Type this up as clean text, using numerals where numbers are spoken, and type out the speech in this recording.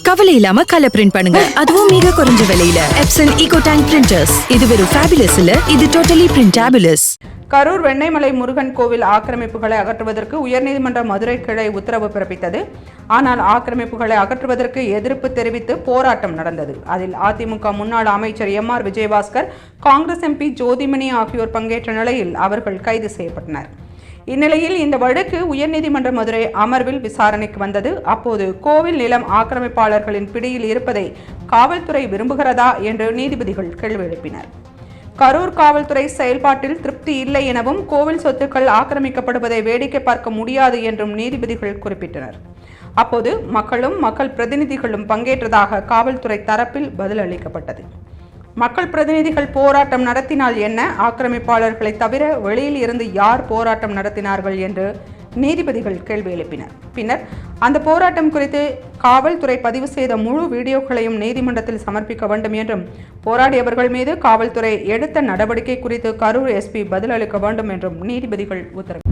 கவலை இல்லாம colour print பண்ணுங்க, அதுவும் மிக குறைஞ்ச விலையில. Epson Eco Tank printers. இது வெறும் ஃபேபுலஸ் இல்ல, இது டோட்டலி பிரிண்டபிளஸ். கரூர் வெண்ணெய்மலை முருகன் கோவில் ஆக்கிரமிப்புகளை அகற்றுவதற்கு உயர்நீதிமன்ற மதுரை கிளை உத்தரவு பிறப்பித்தது. ஆனால் ஆக்கிரமிப்புகளை அகற்றுவதற்கு எதிர்ப்பு தெரிவித்து போராட்டம் நடந்தது. அதில் அதிமுக முன்னாள் அமைச்சர் MR விஜயபாஸ்கர், காங்கிரஸ் MP ஜோதிமணி ஆகியோர் பங்கேற்ற நிலையில் அவர்கள் கைது செய்யப்பட்டனர். இந்நிலையில் இந்த வழக்கு உயர்நீதிமன்ற மதுரை அமர்வில் விசாரணைக்கு வந்தது. அப்போது கோவில் நிலம் ஆக்கிரமிப்பாளர்களின் பிடியில் இருப்பதை காவல்துறை விரும்புகிறதா என்று நீதிபதிகள் கேள்வி எழுப்பினர். கரூர் காவல்துறை செயல்பாட்டில் திருப்தி இல்லை எனவும், கோவில் சொத்துக்கள் ஆக்கிரமிக்கப்படுவதை வேடிக்கை பார்க்க முடியாது என்றும் நீதிபதிகள் குறிப்பிட்டனர். அப்போது மக்கள் பிரதிநிதிகளும் பங்கேற்றதாக காவல்துறை தரப்பில் பதில் அளிக்கப்பட்டது. மக்கள் பிரதிநிதிகள் போராட்டம் நடத்தினால் என்ன, ஆக்கிரமிப்பாளர்களை தவிர வெளியில் இருந்து யார் போராட்டம் நடத்தினார்கள் என்று நீதிபதிகள் கேள்வி எழுப்பினர். பின்னர் அந்த போராட்டம் குறித்து காவல்துறை பதிவு செய்த முழு வீடியோக்களையும் நீதிமன்றத்தில் சமர்ப்பிக்க வேண்டும் என்றும், போராடியவர்கள் மீது காவல்துறை எடுத்த நடவடிக்கை குறித்து கரூர் SP பதிலளிக்க வேண்டும் என்றும் நீதிபதிகள் உத்தரவிட்டனர்.